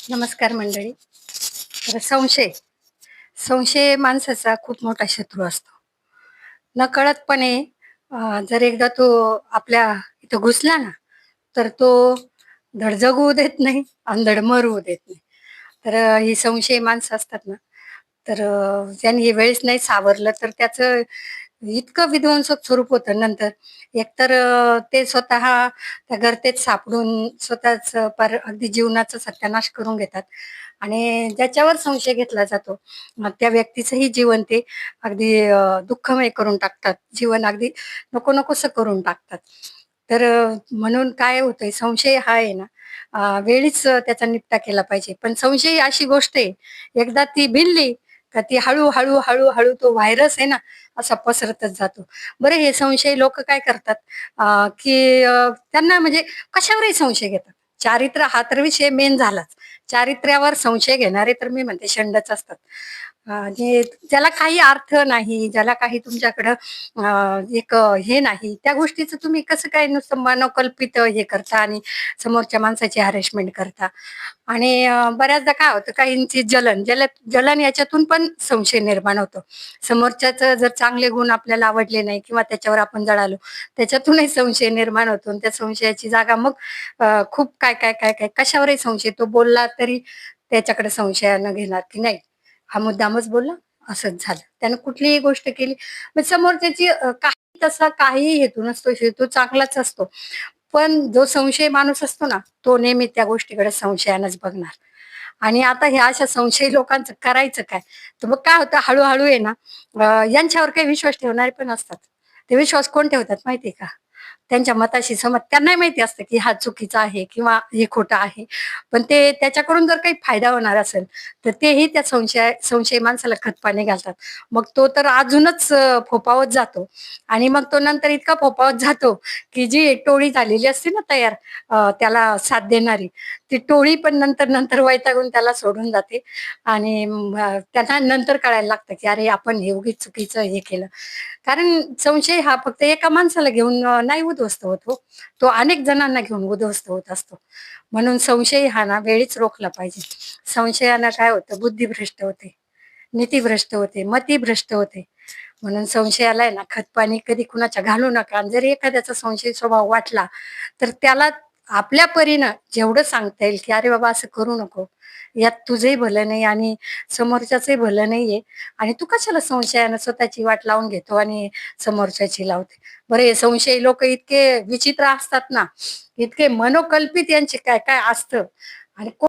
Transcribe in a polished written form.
नमस्कार मंडळी. तर संशय संशय माणसाचा खूप मोठा शत्रू असतो. नकळतपणे जर एकदा तो आपल्या इथं घुसला ना, तर तो धड जगू देत नाही आणि धड मरू देत नाही. तर ही संशयी माणसं असतात ना, तर त्यांनी वेळेस नाही सावरलं तर त्याचं इतकं विध्वंसक स्वरूप होतं नंतर. एकतर ते स्वतः त्या गर्तेत सापडून स्वतःच पार अगदी जीवनाचा सत्यानाश करून घेतात आणि ज्याच्यावर संशय घेतला जातो, मग त्या व्यक्तीचंही जीवन ते अगदी दुःखमय करून टाकतात. जीवन अगदी नको-नकोसं करून टाकतात. तर म्हणून काय होतंय संशय हा आहे ना, वेळीच त्याचा निपटा केला पाहिजे. पण संशय ही अशी गोष्ट आहे, एकदा ती भिनली का ती हळू-हळू, हळू-हळू तो व्हायरस आहे ना, असा पसरतच जातो. बरं हे संशय लोकं काय करतात, की त्यांना म्हणजे कशावरही संशय घेतात. चारित्र्य हा तर विषय मेन झालाच. चारित्र्यावर संशय घेणारे तर मी म्हणते शंडच असतात. जे ज्याला काही अर्थ नाही, ज्याला काही तुमच्याकडं एक हे नाही, त्या गोष्टीचं तुम्ही कसं काय नुसतं मनोकल्पित हे करता आणि समोरच्या माणसाची हॅरेसमेंट करता. आणि बऱ्याचदा काय होतं काहींची जलन याच्यातून पण संशय निर्माण होतो. समोरच्याचं जर चांगले गुण आपल्याला आवडले नाही किंवा त्याच्यावर आपण जळालो, त्याच्यातूनही संशय निर्माण होतो आणि त्या संशयाची जागा मग खूप काय कशावरही संशय. तो बोलला तरी त्याच्याकडे संशयानं घेणार, की नाही हा मुद्दामच बोलला, असंच झालं. त्यानं कुठलीही गोष्ट केली, मग समोरच्याची काही तसा काहीही हेतू नसतो, हेतू चांगलाच असतो. पण जो संशयी माणूस असतो ना, तो नेहमी त्या गोष्टीकडे संशयानंच बघणार. आणि आता ह्या अशा संशयी लोकांचं करायचं काय? तर मग काय होतं हळू-हळू आहे ना, यांच्यावर काही विश्वास ठेवणारे पण असतात. ते विश्वास कोण ठेवतात माहिती का? त्यांच्या मताशी सहमत त्यांनाही माहिती असतं, की हा चुकीचा आहे किंवा हे खोटं आहे. पण ते त्याच्याकडून जर काही फायदा होणार असेल, तर तेही त्या संशयी माणसाला खतपाणी घालतात. मग तो तर अजूनच फोफावत जातो आणि मग तो नंतर इतका फोफावत जातो, की जी टोळी झालेली असते ना तयार त्याला साथ देणारी, ती टोळी पण नंतर वैतागून त्याला सोडून जाते आणि त्यांना नंतर कळायला लागतं, की अरे आपण हे उगीच चुकीचं हे केलं. कारण संशय हा फक्त एका माणसाला घेऊन नाही उद्ध्वस्त होत हो. तो अनेक जणांना घेऊन उद्ध्वस्त होत असतो. म्हणून संशय हा ना वेळीच रोखला पाहिजे. संशयानं काय होतं बुद्धिभ्रष्ट होते, नीतीभ्रष्ट होते, मतिभ्रष्ट होते. म्हणून संशयाला आहे ना खतपाणी कधी कुणाच्या घालू नका आणि जर एखाद्याचा संशयी स्वभाव वाटला, तर त्याला आपल्या परीनं जेवढं सांगता येईल, की "अरे बाबा असं करू नको. यात तुझंही भलं नाही आणि समोरच्याचंही भलं नाहीये आणि तू कशाला संशयानं स्वतःची वाट लावून घेतो आणि समोरच्याची लावते." बरं हे संशयी लोकं इतके विचित्र असतात ना, इतके मनोकल्पित यांचे काय-काय असतं आणि